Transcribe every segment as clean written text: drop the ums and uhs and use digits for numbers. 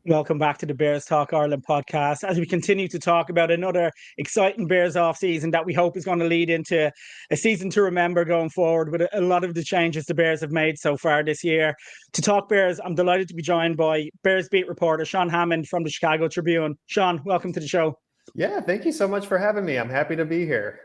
Welcome back to the Bears Talk Ireland podcast as we continue to talk about another exciting Bears offseason that we hope is going to lead into a season to remember going forward with a lot of the changes the Bears have made so far this year. To talk Bears, I'm delighted to be joined by Bears beat reporter Sean Hammond from the Chicago Tribune. Sean, welcome to the show. Yeah, thank you so much for having me. I'm happy to be here.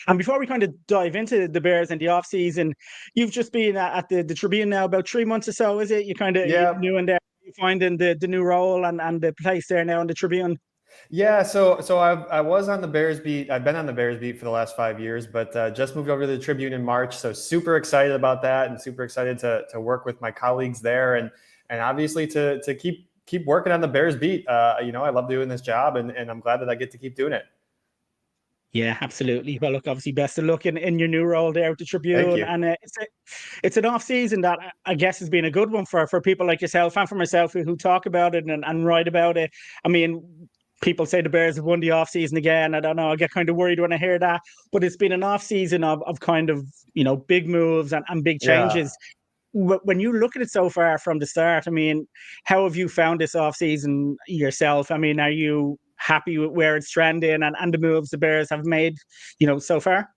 And before we kind of dive into the Bears and the offseason, you've just been at the Tribune now about 3 months or so, is it? You kind of new in there, finding the new role and the place there now in the Tribune. Yeah, so I was on the Bears beat. I've been on the Bears beat for the last 5 years, but just moved over to the Tribune in March. So super excited about that, and super excited to work with my colleagues there, and obviously to keep working on the Bears beat. I love doing this job, and I'm glad that I get to keep doing it. Yeah, absolutely. Well, look, obviously, best of luck in your new role there at the Tribune. Thank you. And it's an off season that I guess has been a good one for people like yourself and for myself who talk about it and write about it. I mean, people say the Bears have won the off season again. I don't know. I get kind of worried when I hear that. But it's been an off season of kind of, big moves and big changes. Yeah. When you look at it so far from the start, I mean, how have you found this off season yourself? I mean, are you happy with where it's trending and the moves the Bears have made, so far?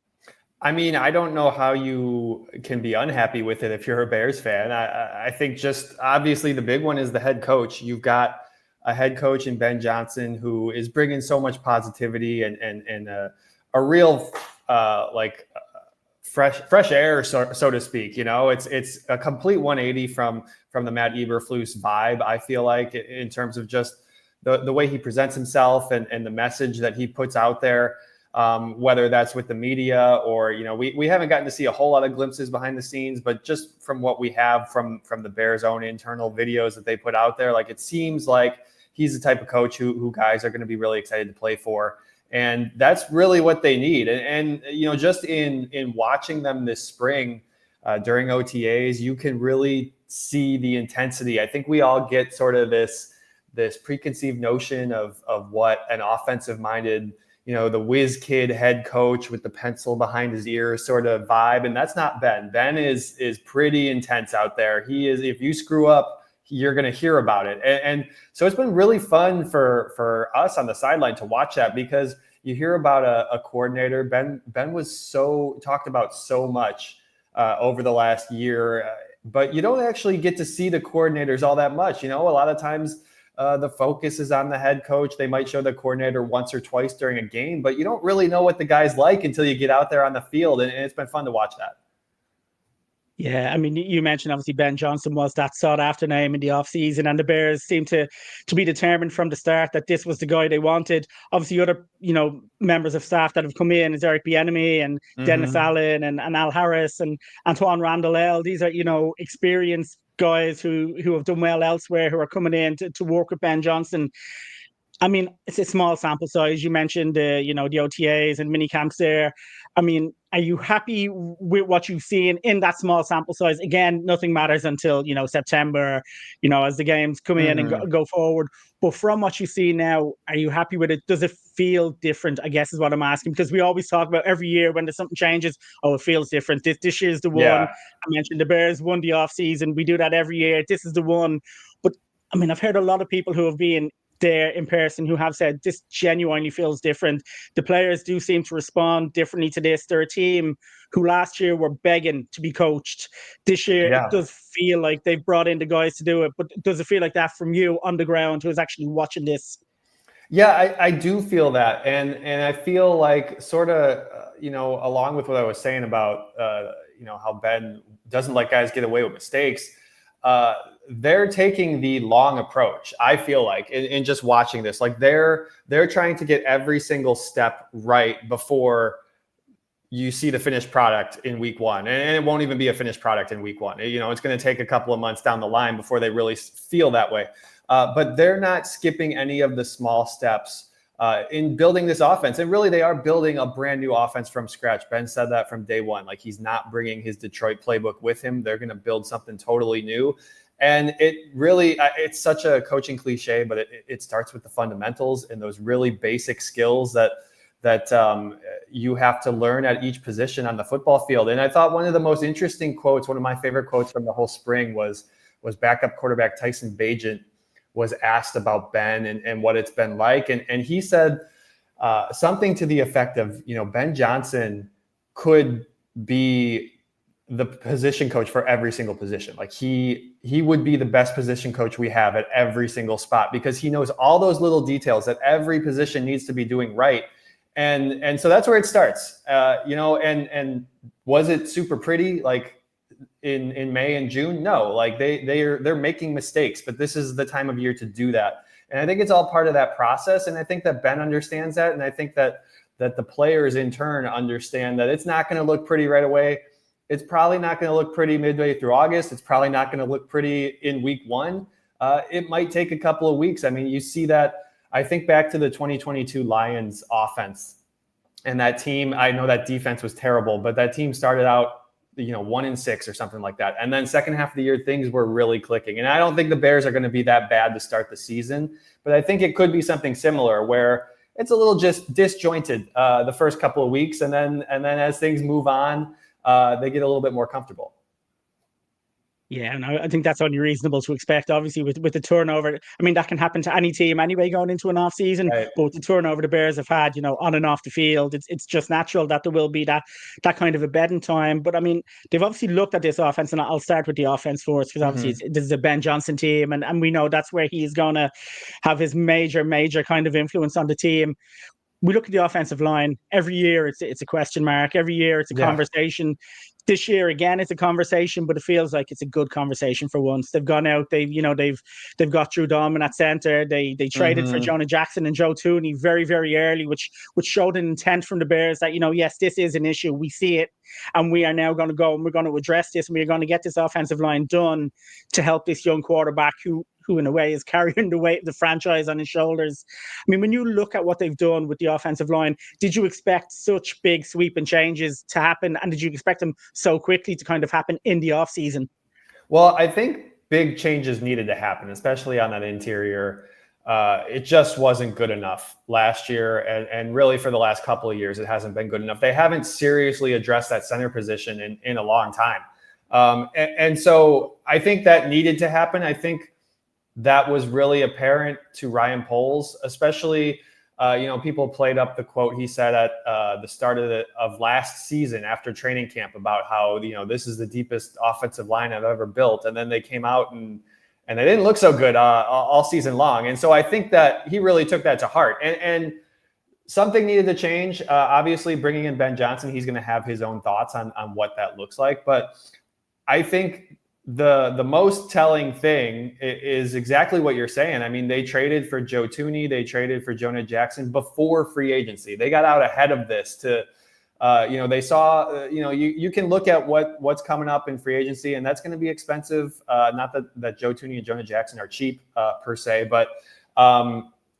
I mean, I don't know how you can be unhappy with it if you're a Bears fan. I think just obviously the big one is the head coach. You've got a head coach in Ben Johnson who is bringing so much positivity and a real fresh air, so to speak. It's a complete 180 from the Matt Eberflus vibe. I feel like in terms of just the way he presents himself and the message that he puts out there, whether that's with the media or, we haven't gotten to see a whole lot of glimpses behind the scenes, but just from what we have from the Bears' own internal videos that they put out there, like it seems like he's the type of coach who guys are going to be really excited to play for. And that's really what they need. And just in watching them this spring during OTAs, you can really see the intensity. I think we all get sort of this preconceived notion of what an offensive-minded, the whiz kid head coach with the pencil behind his ear sort of vibe. And that's not Ben. Ben is pretty intense out there. He is, if you screw up, you're going to hear about it. And so it's been really fun for us on the sideline to watch that, because you hear about a coordinator. Ben was talked about so much over the last year, but you don't actually get to see the coordinators all that much. A lot of times, the focus is on the head coach. They might show the coordinator once or twice during a game, but you don't really know what the guy's like until you get out there on the field. And it's been fun to watch that. Yeah, I mean, you mentioned obviously Ben Johnson was that sought-after name in the offseason, and the Bears seemed to be determined from the start that this was the guy they wanted. Obviously, other members of staff that have come in is Eric Bieniemy and Dennis Allen and Al Harris and Antoine Randall. These are experienced guys who have done well elsewhere, who are coming in to work with Ben Johnson. I mean, it's a small sample size. You mentioned the OTAs and mini camps there. I mean, are you happy with what you've seen in that small sample size? Again, nothing matters until, September, as the games come in and go forward. But from what you see now, are you happy with it? Does it feel different, I guess is what I'm asking? Because we always talk about every year when there's something changes, it feels different. This year's the one. Yeah. I mentioned the Bears won the offseason. We do that every year. This is the one. But, I mean, I've heard a lot of people who have been there in person who have said this genuinely feels different. The players do seem to respond differently to this. They're a team who last year were begging to be coached. This year, It does feel like they've brought in the guys to do it, but does it feel like that from you on the ground who is actually watching this? Yeah, I do feel that. And I feel like sort of, along with what I was saying about, how Ben doesn't let guys get away with mistakes, they're taking the long approach. I feel like in just watching this, like they're trying to get every single step right before you see the finished product in week one. And it won't even be a finished product in week one. It's going to take a couple of months down the line before they really feel that way. But they're not skipping any of the small steps in building this offense. And really, they are building a brand new offense from scratch. Ben said that from day one. Like, he's not bringing his Detroit playbook with him. They're going to build something totally new. And it really, it's such a coaching cliche, but it starts with the fundamentals and those really basic skills that you have to learn at each position on the football field. And I thought one of the most interesting quotes, one of my favorite quotes from the whole spring was backup quarterback Tyson Bagent was asked about Ben and what it's been like. And he said something to the effect of, Ben Johnson could be the position coach for every single position. Like he would be the best position coach we have at every single spot, because he knows all those little details that every position needs to be doing right. And so that's where it starts, and was it super pretty? Like in May and June? No, like they're making mistakes, but this is the time of year to do that. And I think it's all part of that process. And I think that Ben understands that. And I think that the players in turn understand that it's not going to look pretty right away. It's probably not going to look pretty midway through August. It's probably not going to look pretty in week one. It might take a couple of weeks. I mean, you see that. I think back to the 2022 Lions offense and that team. I know that defense was terrible, but that team started out 1-6 or something like that. And then second half of the year, things were really clicking. And I don't think the Bears are going to be that bad to start the season, but I think it could be something similar where it's a little just disjointed the first couple of weeks. And then as things move on, they get a little bit more comfortable. Yeah, and I think that's only reasonable to expect. Obviously, with the turnover, I mean, that can happen to any team anyway going into an off season. Right. But with the turnover the Bears have had, on and off the field, it's just natural that there will be that kind of a bedding time. But I mean, they've obviously looked at this offense, and I'll start with the offense first, because obviously this is a Ben Johnson team, and we know that's where he's going to have his major kind of influence on the team. We look at the offensive line every year. It's a question mark. Every year it's a conversation. This year again, it's a conversation, but it feels like it's a good conversation for once. They've gone out. They've got Drew Dalman at center. They traded for Jonah Jackson and Joe Thuney very, very early, which showed an intent from the Bears that yes, this is an issue. We see it, and we are now going to go and we're going to address this, and we're going to get this offensive line done to help this young quarterback who in a way is carrying the weight of the franchise on his shoulders. I mean, when you look at what they've done with the offensive line, did you expect such big sweeping changes to happen? And did you expect them so quickly to kind of happen in the offseason? Well, I think big changes needed to happen, especially on that interior. It just wasn't good enough last year. And really for the last couple of years, it hasn't been good enough. They haven't seriously addressed that center position in a long time. And so I think that needed to happen. I think that was really apparent to Ryan Poles, especially, people played up the quote he said at the start of last season after training camp about how, this is the deepest offensive line I've ever built. And then they came out and they didn't look so good all season long. And so I think that he really took that to heart. And something needed to change. Obviously, bringing in Ben Johnson, he's going to have his own thoughts on what that looks like. But I think the most telling thing is exactly what you're saying. I mean, they traded for Joe Thuney, they traded for Jonah Jackson before free agency. They got out ahead of this to, they saw, you can look at what's coming up in free agency, and that's going to be expensive. Not that Joe Thuney and Jonah Jackson are cheap per se, but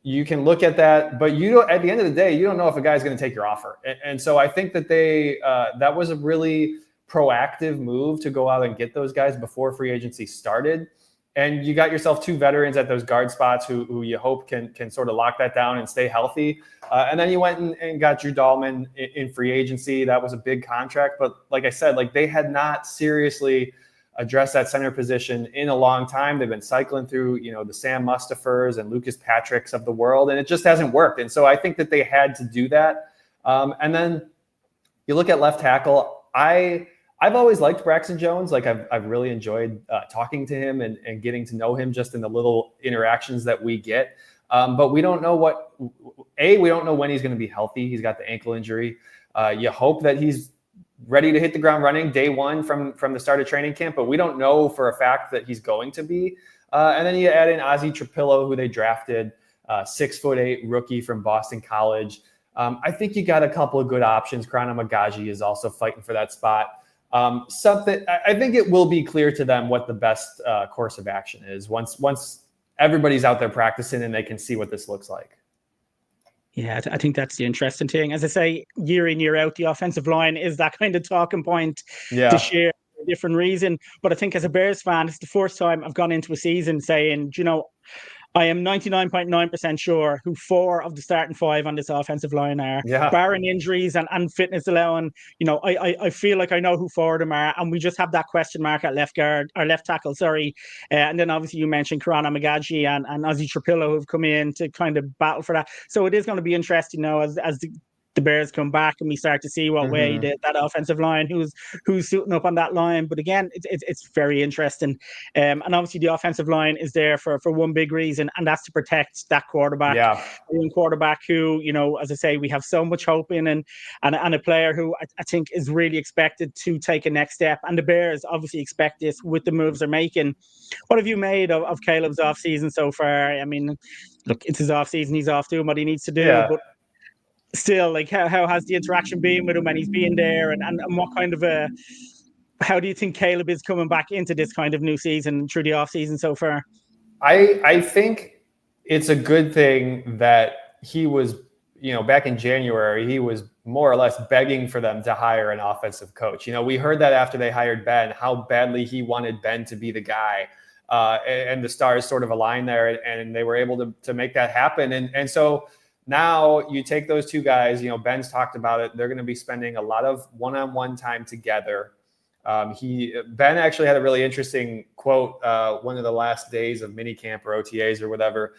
you can look at that. But at the end of the day, you don't know if a guy's going to take your offer. And so I think that that was a really proactive move to go out and get those guys before free agency started. And you got yourself two veterans at those guard spots who you hope can sort of lock that down and stay healthy. And then you went and got Drew Dalman in free agency. That was a big contract. But like I said, they had not seriously addressed that center position in a long time. They've been cycling through, the Sam Mustafers and Lucas Patricks of the world, and it just hasn't worked. And so I think that they had to do that. And then you look at left tackle. I've always liked Braxton Jones. I've really enjoyed talking to him and getting to know him just in the little interactions that we get. But we don't know we don't know when he's going to be healthy. He's got the ankle injury. You hope that he's ready to hit the ground running day one from the start of training camp, but we don't know for a fact that he's going to be. And then you add in Ozzie Trapillo, who they drafted, 6'8" rookie from Boston College. I think you got a couple of good options. Krana Magaji is also fighting for that spot. I think it will be clear to them what the best course of action is once everybody's out there practicing and they can see what this looks like. Yeah, I think that's the interesting thing. As I say, year in, year out, the offensive line is that kind of talking point this year for a different reason. But I think as a Bears fan, it's the first time I've gone into a season saying, I am 99.9% sure who 4 of the starting 5 on this offensive line are, Yeah. barring injuries and fitness allowing. I feel like I know who 4 of them are, and we just have that question mark at left guard or left tackle, sorry. And then obviously you mentioned Karana Magaji and Ozzy Trapillo who've come in to kind of battle for that. So it is going to be interesting now as the Bears come back and we start to see what way that offensive line, who's suiting up on that line. But again, it's very interesting. And obviously the offensive line is there for one big reason, and that's to protect that quarterback. Yeah. A quarterback who, as I say, we have so much hope in, and a player who I think is really expected to take a next step. And the Bears obviously expect this with the moves they're making. What have you made of Caleb's offseason so far? I mean, look, it's his offseason. He's off doing what he needs to do. Yeah. But still, like, how has the interaction been with him when he's been there, and what kind of how do you think Caleb is coming back into this kind of new season through the off season so far? I think it's a good thing that he was, back in January, he was more or less begging for them to hire an offensive coach. We heard that after they hired Ben, how badly he wanted Ben to be the guy. And the stars sort of aligned there, and they were able to make that happen. And so now you take those two guys, Ben's talked about it. They're going to be spending a lot of one-on-one time together. Ben actually had a really interesting quote one of the last days of minicamp or OTAs or whatever.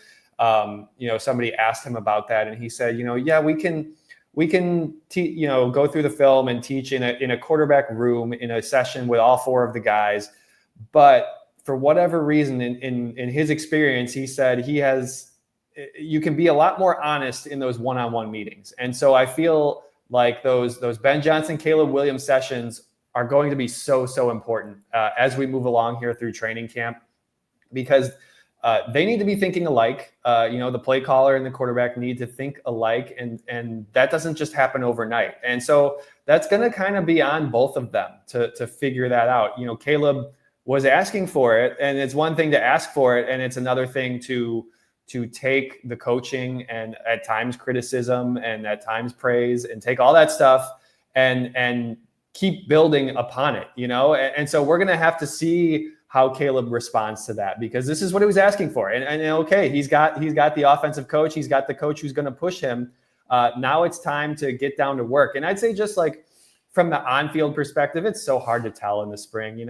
Somebody asked him about that, and he said, yeah, we can go through the film and teach in a quarterback room in a session with all 4 of the guys, but for whatever reason, in his experience, he said you can be a lot more honest in those one-on-one meetings. And so I feel like those Ben Johnson, Caleb Williams sessions are going to be so important as we move along here through training camp, because they need to be thinking alike. The play caller and the quarterback need to think alike, and that doesn't just happen overnight. And so that's going to kind of be on both of them to figure that out. Caleb was asking for it, and it's one thing to ask for it, and it's another thing to take the coaching and at times criticism and at times praise and take all that stuff and keep building upon it, And so we're going to have to see how Caleb responds to that, because this is what he was asking for. And okay, he's got the offensive coach. He's got the coach who's going to push him. Now it's time to get down to work. And I'd say, just like from the on-field perspective, it's so hard to tell in the spring,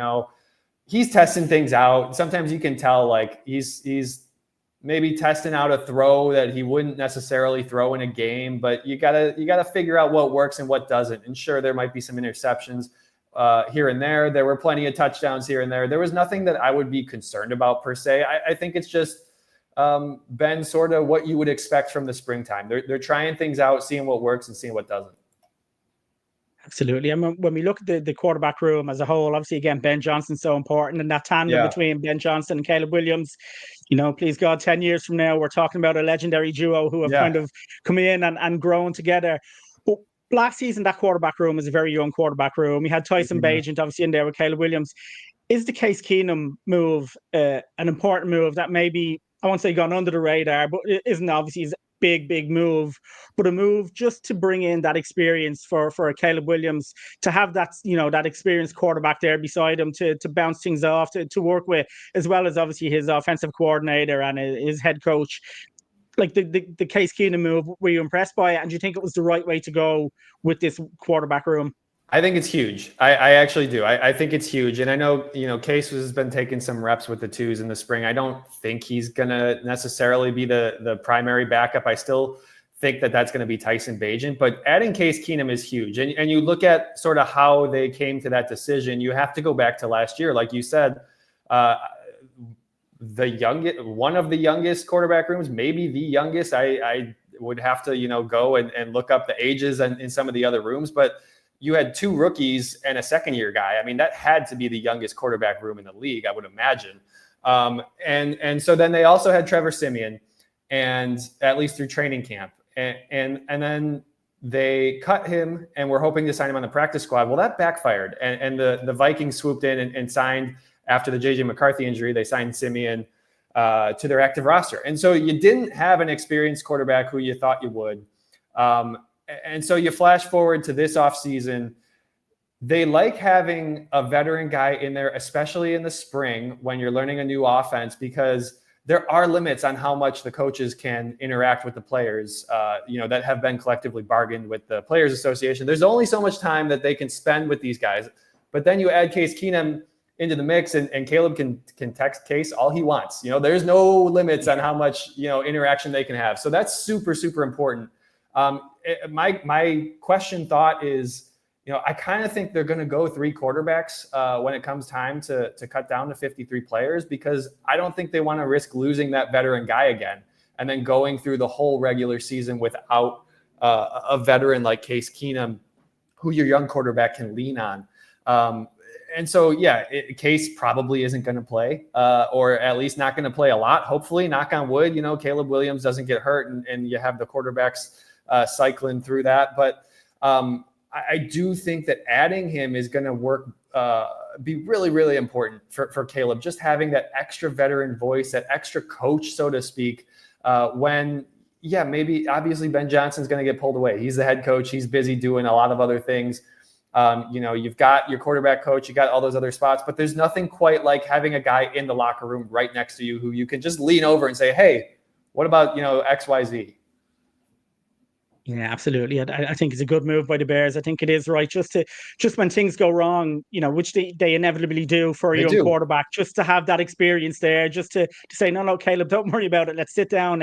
He's testing things out. Sometimes you can tell, like, he's maybe testing out a throw that he wouldn't necessarily throw in a game, but you gotta figure out what works and what doesn't. And sure, there might be some interceptions here and there. There were plenty of touchdowns here and there. There was nothing that I would be concerned about per se. I think it's just been sort of what you would expect from the springtime. They're trying things out, seeing what works and seeing what doesn't. Absolutely. I mean, when we look at the quarterback room as a whole, obviously, again, Ben Johnson's so important, and that tandem between Ben Johnson and Caleb Williams, please God, 10 years from now, we're talking about a legendary duo who have kind of come in and grown together. But last season, that quarterback room is a very young quarterback room. We had Tyson Bagent obviously in there with Caleb Williams. Is the Case Keenum move an important move that maybe, I won't say gone under the radar, but it isn't obviously his big move, but a move just to bring in that experience for a Caleb Williams, to have that, that experienced quarterback there beside him to bounce things off, to work with, as well as obviously his offensive coordinator and his head coach. Like the Case Keenum move, were you impressed by it? And do you think it was the right way to go with this quarterback room? I think it's huge. I actually do. I think it's huge. And I know, Case has been taking some reps with the 2s in the spring. I don't think he's going to necessarily be the primary backup. I still think that that's going to be Tyson Bagent. But adding Case Keenum is huge. And you look at sort of how they came to that decision. You have to go back to last year. Like you said, one of the youngest quarterback rooms, maybe the youngest. I would have to, go and look up the ages in some of the other rooms. But you had 2 rookies and a second-year guy. I mean, that had to be the youngest quarterback room in the league, I would imagine. And so then they also had Trevor Siemian, and at least through training camp. And then they cut him and were hoping to sign him on the practice squad. Well, that backfired. And the Vikings swooped in and signed, after the J.J. McCarthy injury, they signed Siemian to their active roster. And so you didn't have an experienced quarterback who you thought you would. And so you flash forward to this offseason. They like having a veteran guy in there, especially in the spring when you're learning a new offense, because there are limits on how much the coaches can interact with the players, that have been collectively bargained with the Players Association. There's only so much time that they can spend with these guys. But then you add Case Keenum into the mix, and Caleb can text Case all he wants. There's no limits on how much, interaction they can have. So that's super, super important. My thought is, I kind of think they're going to go 3 quarterbacks when it comes time to cut down to 53 players, because I don't think they want to risk losing that veteran guy again and then going through the whole regular season without a veteran like Case Keenum, who your young quarterback can lean on. And so, Case probably isn't going to play, or at least not going to play a lot. Hopefully, knock on wood, Caleb Williams doesn't get hurt, and you have the quarterbacks cycling through that. But I do think that adding him is going to be really, really important for Caleb. Just having that extra veteran voice, that extra coach, so to speak, maybe obviously Ben Johnson's going to get pulled away. He's the head coach. He's busy doing a lot of other things. You've got your quarterback coach, you got all those other spots, but there's nothing quite like having a guy in the locker room right next to you who you can just lean over and say, hey, what about, XYZ? Yeah, absolutely. I think it's a good move by the Bears. I think it is right. Just when things go wrong, which they inevitably do for a young quarterback, just to have that experience there, just to say, no, Caleb, don't worry about it. Let's sit down.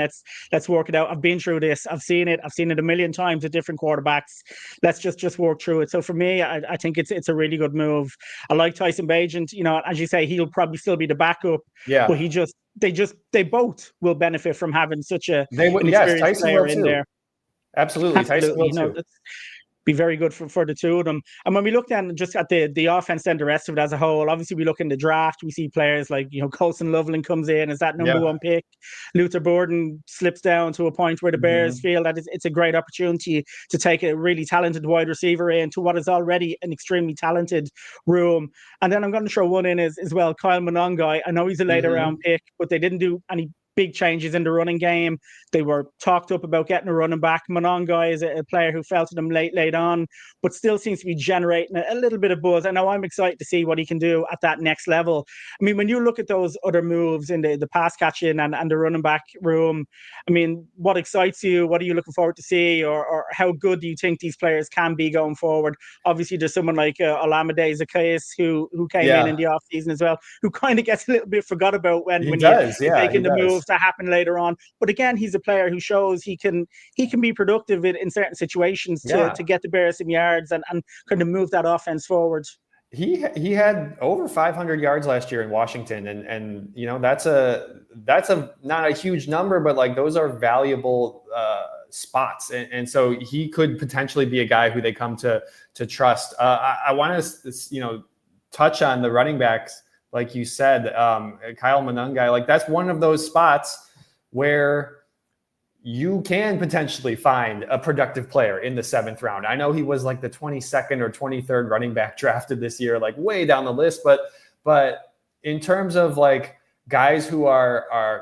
Let's work it out. I've been through this. I've seen it a million times with different quarterbacks. Let's just work through it. So for me, I think it's a really good move. I like Tyson Bagent. As you say, he'll probably still be the backup. Yeah. But they both will benefit from having such an experienced player in there. Absolutely. Tyson will too. Be very good for the two of them. And when we look then just at the offense and the rest of it as a whole, obviously we look in the draft, we see players like, Colson Loveland comes in as that number 1 pick. Luther Burden slips down to a point where the Bears feel that it's a great opportunity to take a really talented wide receiver into what is already an extremely talented room. And then I'm going to throw one in as well, Kyle Monongai. I know he's a later round pick, but they didn't do any big changes in the running game. They were talked up about getting a running back. Monongai is a player who fell to them late on, but still seems to be generating a little bit of buzz. I know I'm excited to see what he can do at that next level. I mean, when you look at those other moves in the pass catching and the running back room, I mean, what excites you? What are you looking forward to see? Or how good do you think these players can be going forward? Obviously, there's someone like Olamide Zacchaeus who came in the offseason as well, who kind of gets a little bit forgot about when you're making the moves to happen later on. But again, he's a player who shows he can be productive in certain situations to get the Bears some yards and kind of move that offense forward. He had over 500 yards last year in Washington, and that's a not a huge number, but like those are valuable spots, and so he could potentially be a guy who they come to trust. I want to touch on the running backs. Like you said, Kyle Monongai, like that's one of those spots where you can potentially find a productive player in the 7th round. I know he was like the 22nd or 23rd running back drafted this year, like way down the list. But in terms of like guys who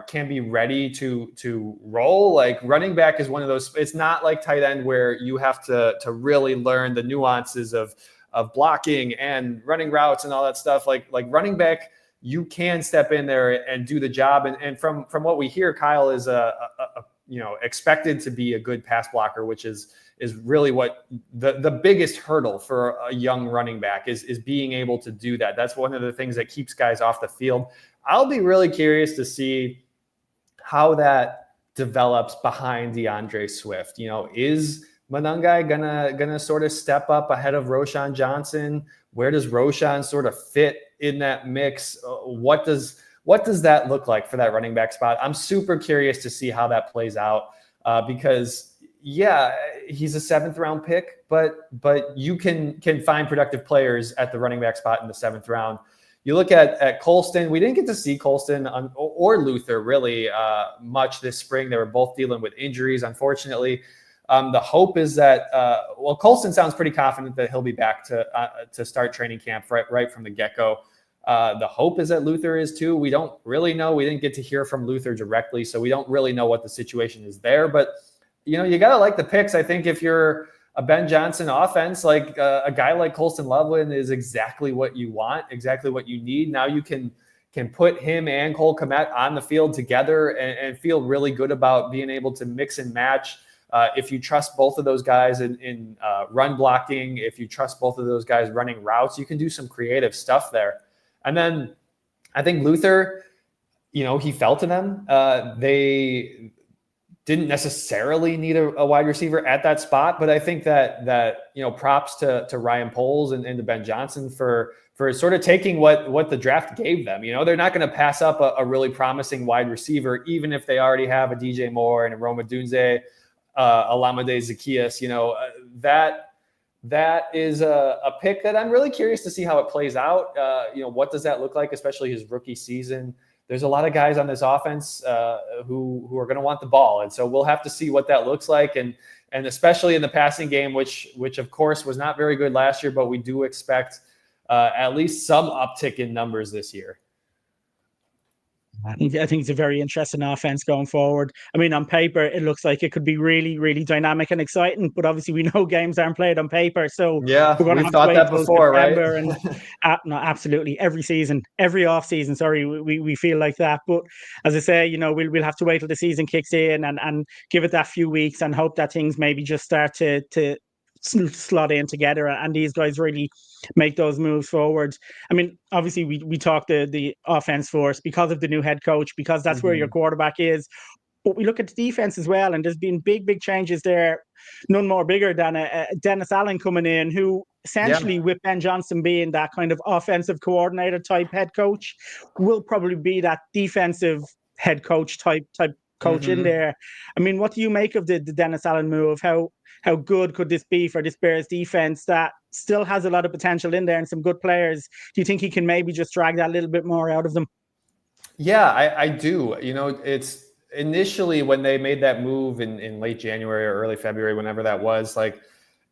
can be ready to roll, like running back is one of those. It's not like tight end where you have to really learn the nuances of blocking and running routes and all that stuff. Like running back, you can step in there and do the job. And from what we hear, Kyle is expected to be a good pass blocker, which is really what the biggest hurdle for a young running back is being able to do that. That's one of the things that keeps guys off the field. I'll be really curious to see how that develops behind DeAndre Swift. Is Monongai gonna sort of step up ahead of Roschon Johnson? Where does Roschon sort of fit in that mix? What does that look like for that running back spot? I'm super curious to see how that plays out because he's a 7th round pick, but you can find productive players at the running back spot in the 7th round. You look at Colston. We didn't get to see Colston or Luther really much this spring. They were both dealing with injuries, unfortunately. The hope is that Colston sounds pretty confident that he'll be back to start training camp right from the get-go. The hope is that Luther is too. We don't really know. We didn't get to hear from Luther directly, so we don't really know what the situation is there. But you gotta like the picks. I think if you're a Ben Johnson offense, like a guy like Colston Loveland is exactly what you want, exactly what you need. Now you can can put him and Cole Kmet on the field together and feel really good about being able to mix and match. If you trust both of those guys in run blocking, if you trust both of those guys running routes, you can do some creative stuff there. And then I think Luther, he fell to them. They didn't necessarily need a wide receiver at that spot, but I think that props to Ryan Poles and to Ben Johnson for sort of taking what the draft gave them. They're not going to pass up a really promising wide receiver, even if they already have a DJ Moore and a Roma Dunze, Alameda Zacchaeus. That is a pick that I'm really curious to see how it plays out. What does that look like, especially his rookie season? There's a lot of guys on this offense who are going to want the ball. And so we'll have to see what that looks like. And especially in the passing game, which of course was not very good last year, but we do expect at least some uptick in numbers this year. I think it's a very interesting offense going forward. I mean, on paper, it looks like it could be really, really dynamic and exciting, but obviously we know games aren't played on paper. So yeah, we're going to we've have to wait thought that before, September right? And no, absolutely. Every season, every off season, sorry, we feel like that. But as I say, we'll have to wait till the season kicks in and give it that few weeks and hope that things maybe just start to slot in together and these guys really make those moves forward. I mean, obviously we talked the offense first because of the new head coach, because that's where your quarterback is. But we look at the defense as well, and there's been big changes there. None more bigger than Dennis Allen coming in, who essentially, with Ben Johnson being that kind of offensive coordinator type head coach, will probably be that defensive head coach type coach in there. I mean, what do you make of the Dennis Allen move? How good could this be for this Bears defense that still has a lot of potential in there and some good players? Do you think he can maybe just drag that a little bit more out of them? Yeah, I do. It's initially when they made that move in late January or early February, whenever that was, like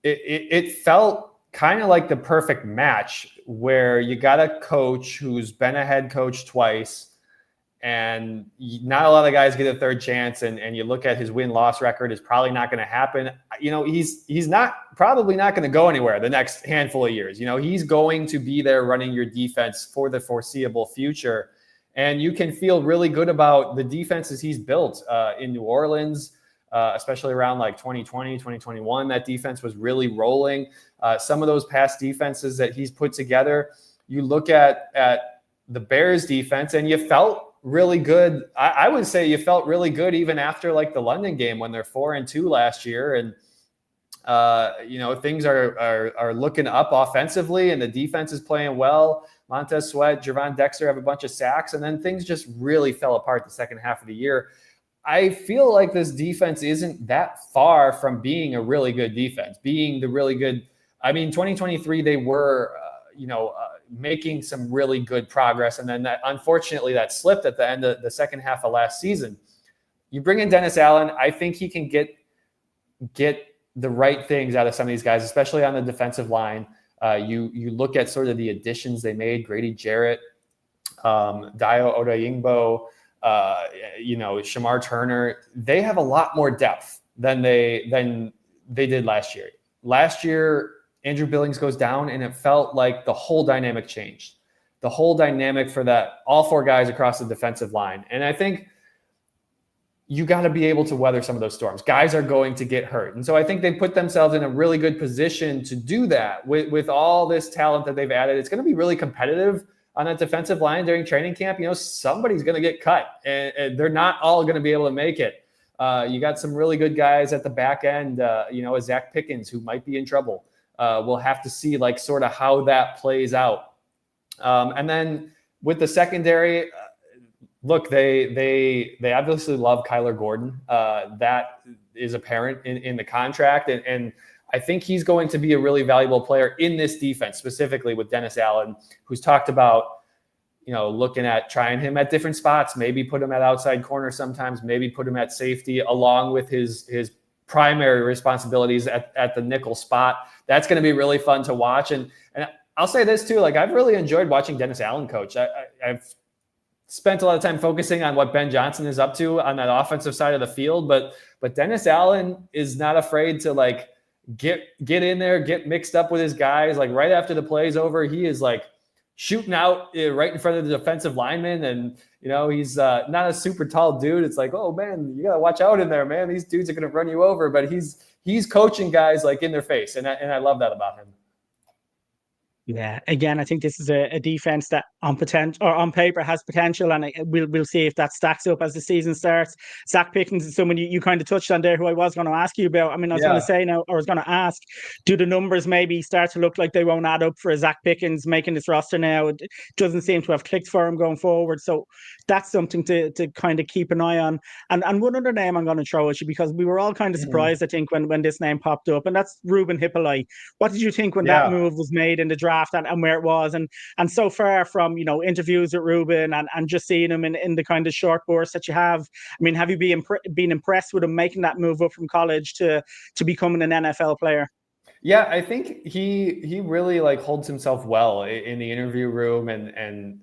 it felt kind of like the perfect match where you got a coach who's been a head coach twice, and not a lot of guys get a third chance. And you look at his win-loss record, is probably not going to happen. He's probably not going to go anywhere the next handful of years. He's going to be there running your defense for the foreseeable future. And you can feel really good about the defenses he's built in New Orleans, especially around like 2020, 2021. That defense was really rolling. Some of those past defenses that he's put together, you look at the Bears defense and you felt really good. I would say you felt really good even after like the London game when they're 4-2 last year. And, things are looking up offensively and the defense is playing well. Montez Sweat, Javon Dexter have a bunch of sacks, and then things just really fell apart the second half of the year. I feel like this defense isn't that far from being a really good defense, being the really good. I mean, 2023, they were, making some really good progress. And then unfortunately, that slipped at the end of the second half of last season. You bring in Dennis Allen. I think he can get the right things out of some of these guys, especially on the defensive line. You look at sort of the additions they made, Grady Jarrett, Dayo Odeyingbo, Shamar Turner. They have a lot more depth than they did last year. Last year, Andrew Billings goes down, and it felt like the whole dynamic changed. The whole dynamic for all four guys across the defensive line. And I think you got to be able to weather some of those storms. Guys are going to get hurt. And so I think they put themselves in a really good position to do that with all this talent that they've added. It's going to be really competitive on that defensive line during training camp. Somebody's going to get cut, and they're not all going to be able to make it. You got some really good guys at the back end, a Zach Pickens who might be in trouble. We'll have to see like sort of how that plays out. And then with the secondary, look, they obviously love Kyler Gordon. That is apparent in the contract. And I think he's going to be a really valuable player in this defense, specifically with Dennis Allen, who's talked about, looking at trying him at different spots, maybe put him at outside corner sometimes, maybe put him at safety along with his primary responsibilities at the nickel spot. That's going to be really fun to watch. And I'll say this too, like I've really enjoyed watching Dennis Allen coach. I've spent a lot of time focusing on what Ben Johnson is up to on that offensive side of the field, but Dennis Allen is not afraid to like get in there, get mixed up with his guys. Like right after the play's over, he is like shooting out right in front of the defensive lineman. And, he's not a super tall dude. It's like, oh man, you got to watch out in there, man. These dudes are going to run you over, but he's coaching guys like in their face. And I love that about him. Yeah, again, I think this is a defense that on potential or on paper has potential, and we'll see if that stacks up as the season starts. Zach Pickens is someone you kind of touched on there, who I was going to ask you about. I mean, I was going to say now, or I was going to ask, do the numbers maybe start to look like they won't add up for Zach Pickens making this roster now? It doesn't seem to have clicked for him going forward, so that's something to kind of keep an eye on. And one other name I'm going to throw at you, because we were all kind of surprised, I think, when this name popped up, and that's Ruben Hippolyte. What did you think when that move was made in the draft and where it was? And so far from, interviews with Ruben and just seeing him in the kind of short bursts that you have, I mean, have you been impressed with him making that move up from college to becoming an NFL player? Yeah, I think he really holds himself well in the interview room, and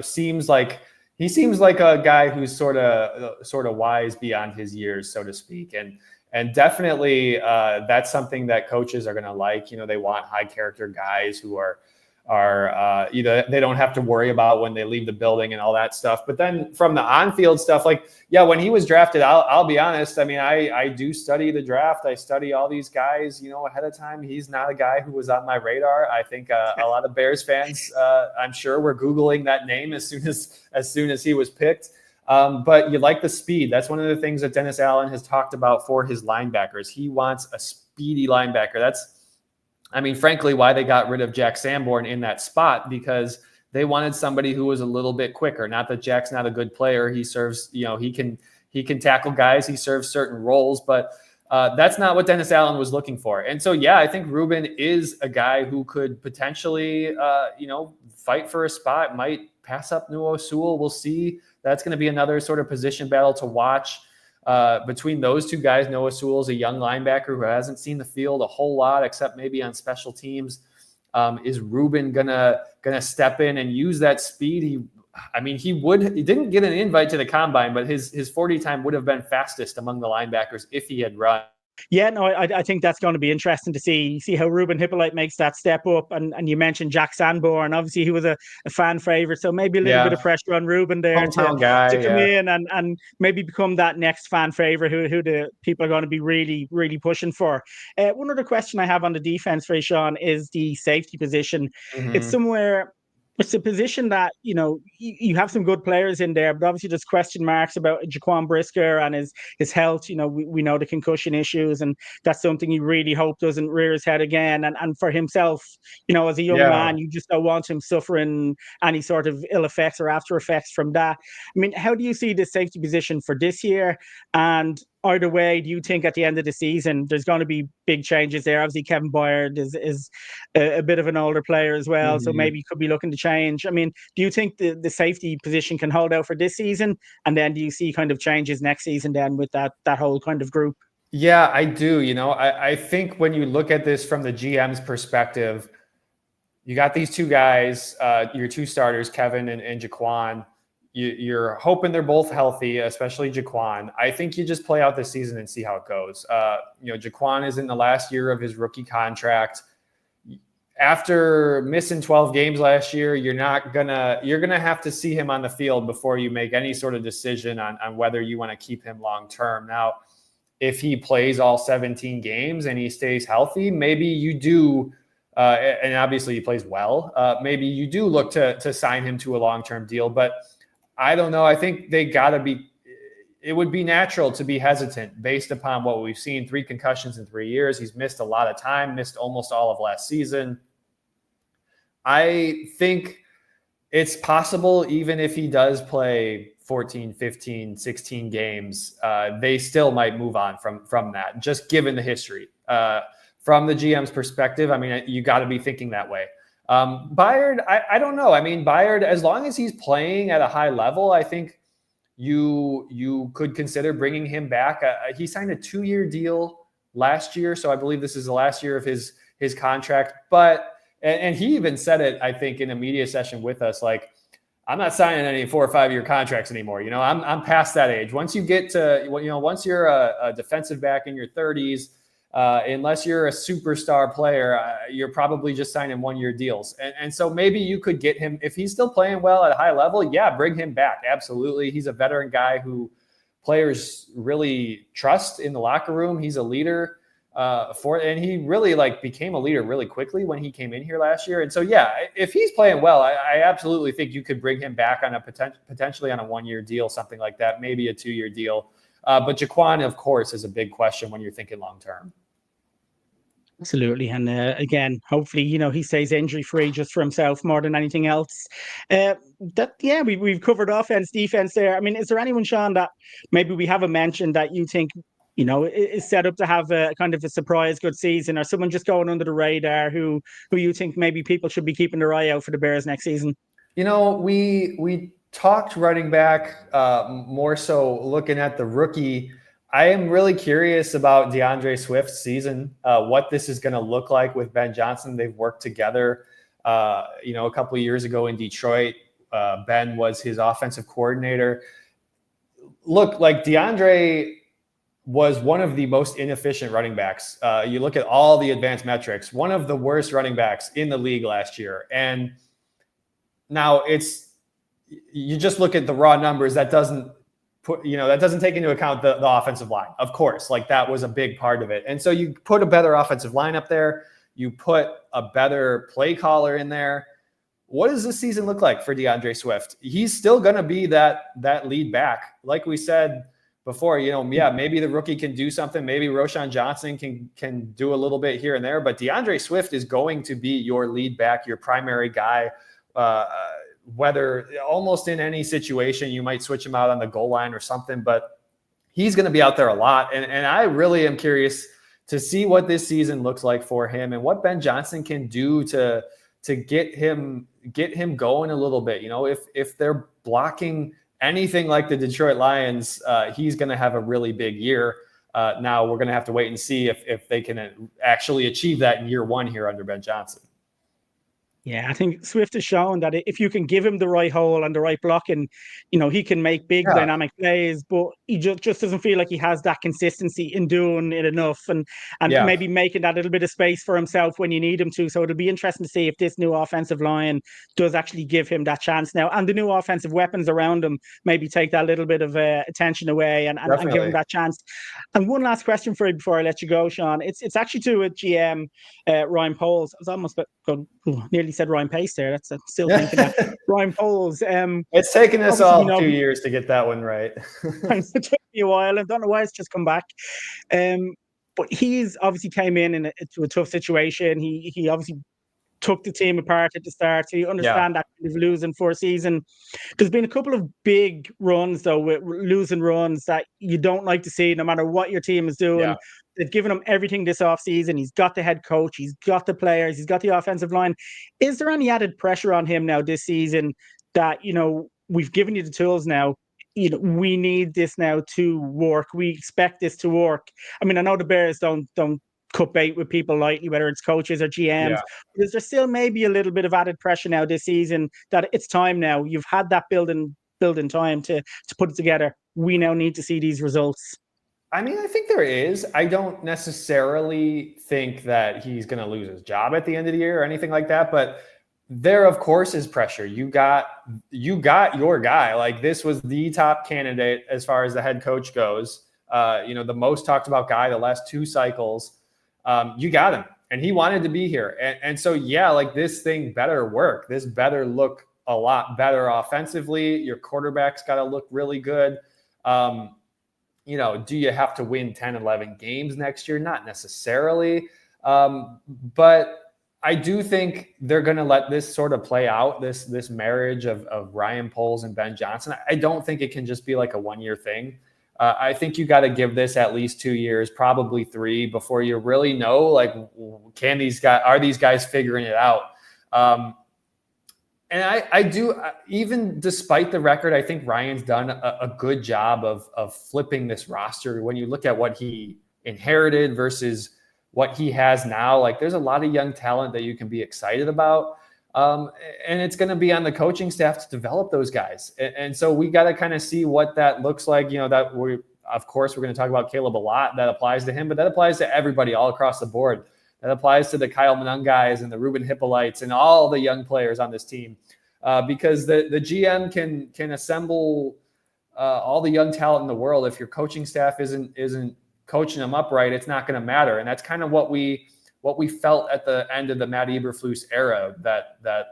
seems like a guy who's sort of wise beyond his years, so to speak. And definitely that's something that coaches are going to like. They want high character guys who are they don't have to worry about when they leave the building and all that stuff. But then from the on-field stuff, when he was drafted, I'll be honest. I mean, I do study the draft. I study all these guys, ahead of time. He's not a guy who was on my radar. I think a lot of Bears fans, I'm sure, were Googling that name as soon as he was picked. But you like the speed. That's one of the things that Dennis Allen has talked about for his linebackers. He wants a speedy linebacker. That's, frankly, why they got rid of Jack Sanborn in that spot, because they wanted somebody who was a little bit quicker. Not that Jack's not a good player. He serves, he can tackle guys. He serves certain roles, but that's not what Dennis Allen was looking for. And so, I think Ruben is a guy who could potentially, fight for a spot, might pass up Noel. We'll see. That's going to be another sort of position battle to watch between those two guys. Noah Sewell's a young linebacker who hasn't seen the field a whole lot, except maybe on special teams. Is Ruben gonna step in and use that speed? He didn't get an invite to the combine, but his 40 time would have been fastest among the linebackers if he had run. Yeah, no, I think that's going to be interesting to see how Ruben Hippolyte makes that step up. And you mentioned Jack Sanborn. Obviously, he was a fan favorite, so maybe a little bit of pressure on Ruben there to come in and maybe become that next fan favorite who the people are going to be really, really pushing for. One other question I have on the defense for you, Sean, is the safety position. Mm-hmm. It's a position that, you have some good players in there, but obviously there's question marks about Jaquan Brisker and his health. We know the concussion issues, and that's something you really hope doesn't rear his head again. And for himself, as a young man, you just don't want him suffering any sort of ill effects or after effects from that. I mean, how do you see the safety position for this year? And either way, do you think at the end of the season there's going to be big changes there? Obviously, Kevin Byard is a bit of an older player as well, so maybe he could be looking to change. I mean, do you think the safety position can hold out for this season? And then do you see kind of changes next season then with that whole kind of group? Yeah, I do. I think when you look at this from the GM's perspective, you got these two guys, your two starters, Kevin and Jaquan. You're hoping they're both healthy, especially Jaquan. I think you just play out the season and see how it goes. Jaquan is in the last year of his rookie contract. After missing 12 games last year, you're gonna have to see him on the field before you make any sort of decision on whether you want to keep him long term. Now, if he plays all 17 games and he stays healthy, maybe you do. And obviously he plays well. Maybe you do look to sign him to a long-term deal, but I don't know. I think it would be natural to be hesitant based upon what we've seen. 3 concussions in 3 years. He's missed a lot of time, missed almost all of last season. I think it's possible, even if he does play 14, 15, 16 games, they still might move on from that, just given the history. From the GM's perspective, you got to be thinking that way. Byard, I don't know. Byard, as long as he's playing at a high level, I think you could consider bringing him back. He signed a 2-year deal last year, so I believe this is the last year of his contract. But and he even said it, I think, in a media session with us, I'm not signing any 4 or 5-year contracts anymore. I'm past that age. Once you get to, once you're a defensive back in your 30s, unless you're a superstar player, you're probably just signing 1-year deals. And so maybe you could get him, if he's still playing well at a high level, bring him back. Absolutely. He's a veteran guy who players really trust in the locker room. He's a leader and he really became a leader really quickly when he came in here last year. And so, if he's playing well, I absolutely think you could bring him back on a potentially on a 1-year deal, something like that, maybe a 2-year deal. But Jaquan, of course, is a big question when you're thinking long-term. Absolutely. And again, hopefully, he stays injury free just for himself more than anything else. We've covered offense, defense there. I mean, is there anyone, Sean, that maybe we haven't mentioned that you think, is set up to have a kind of a surprise good season, or someone just going under the radar who you think maybe people should be keeping their eye out for the Bears next season? We talked running back, more so looking at the rookie. I am really curious about DeAndre Swift's season, what this is going to look like with Ben Johnson. They've worked together, a couple of years ago in Detroit. Ben was his offensive coordinator. Look, DeAndre was one of the most inefficient running backs. You look at all the advanced metrics, one of the worst running backs in the league last year. And now you just look at the raw numbers, that doesn't take into account the offensive line. Of course, that was a big part of it. And so you put a better offensive line up there, you put a better play caller in there. What does this season look like for DeAndre Swift? He's still going to be that lead back. Like we said before, maybe the rookie can do something. Maybe Roschon Johnson can do a little bit here and there, but DeAndre Swift is going to be your lead back, your primary guy. Whether almost in any situation, you might switch him out on the goal line or something, but he's going to be out there a lot. And I really am curious to see what this season looks like for him and what Ben Johnson can do to get him going a little bit. If they're blocking anything like the Detroit Lions, he's going to have a really big year. Now we're going to have to wait and see if they can actually achieve that in year 1 here under Ben Johnson. Yeah, I think Swift has shown that if you can give him the right hole and the right blocking, he can make big dynamic plays, but he just doesn't feel like he has that consistency in doing it enough and maybe making that little bit of space for himself when you need him to. So it'll be interesting to see if this new offensive line does actually give him that chance now, and the new offensive weapons around him maybe take that little bit of attention away and give him that chance. And one last question for you before I let you go, Sean. It's actually to a GM, Ryan Poles. I was almost nearly said Ryan Pace there. I'm still thinking that. Ryan Poles. It's taken us all 2 years to get that one right. It took me a while. I don't know why it's just come back. But he's obviously came into a tough situation. He obviously took the team apart at the start. So you understand that kind of losing for a season. There's been a couple of big runs, though, with losing runs that you don't like to see, no matter what your team is doing. Yeah. They've given him everything this offseason. He's got the head coach. He's got the players. He's got the offensive line. Is there any added pressure on him now this season that, we've given you the tools now? We need this now to work. We expect this to work. I mean, I know the Bears don't cut bait with people lightly, whether it's coaches or GMs. Yeah. But is there still maybe a little bit of added pressure now this season that it's time now? You've had that building time to put it together. We now need to see these results. I mean, I think there is. I don't necessarily think that he's going to lose his job at the end of the year or anything like that. But there, of course, is pressure. You got your guy. This was the top candidate as far as the head coach goes. The most talked about guy the last 2 cycles. You got him, and he wanted to be here. And so, this thing better work. This better look a lot better offensively. Your quarterback's got to look really good. Do you have to win 10, 11 games next year? Not necessarily. But I do think they're going to let this sort of play out, this marriage of Ryan Poles and Ben Johnson. I don't think it can just be like a 1-year thing. I think you got to give this at least 2 years, probably 3, before you really know, are these guys figuring it out? And I do, even despite the record, I think Ryan's done a good job of flipping this roster. When you look at what he inherited versus what he has now, there's a lot of young talent that you can be excited about. And it's going to be on the coaching staff to develop those guys. And so we got to kind of see what that looks like, that of course, we're going to talk about Caleb a lot. That applies to him, but that applies to everybody all across the board. That applies to the Kyle Monunguys and the Ruben Hippolytes and all the young players on this team, because the GM can assemble all the young talent in the world. If your coaching staff isn't coaching them upright, it's not going to matter. And that's kind of what we felt at the end of the Matt Eberflus era, that the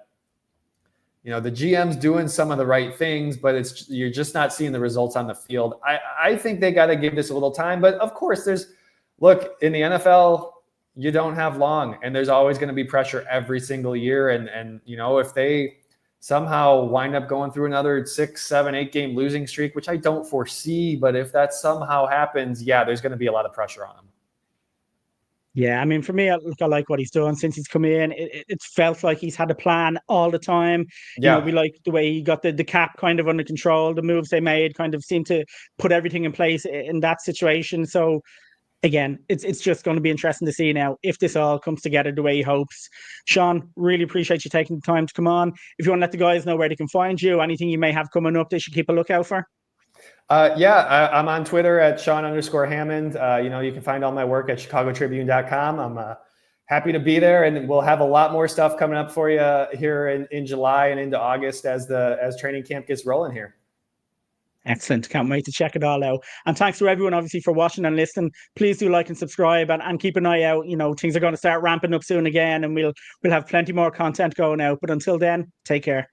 GM's doing some of the right things, but you're just not seeing the results on the field. I think they got to give this a little time, but of course in the NFL, you don't have long, and there's always going to be pressure every single year. And if they somehow wind up going through another 6, 7, 8 game losing streak, which I don't foresee, but if that somehow happens, yeah, there's going to be a lot of pressure on them. Yeah, I mean, for me, I like what he's done since he's come in. It felt like he's had a plan all the time. Yeah. We like the way he got the cap kind of under control. The moves they made kind of seemed to put everything in place in that situation. So, again, it's just going to be interesting to see now if this all comes together the way he hopes. Sean, really appreciate you taking the time to come on. If you want to let the guys know where they can find you, anything you may have coming up they should keep a lookout for. I'm on Twitter at Sean_Hammond. You can find all my work at chicagotribune.com. I'm happy to be there, and we'll have a lot more stuff coming up for you here in July and into August as training camp gets rolling here. Excellent. Can't wait to check it all out. And thanks to everyone, obviously, for watching and listening. Please do like and subscribe and keep an eye out. Things are going to start ramping up soon again, and we'll have plenty more content going out. But until then, take care.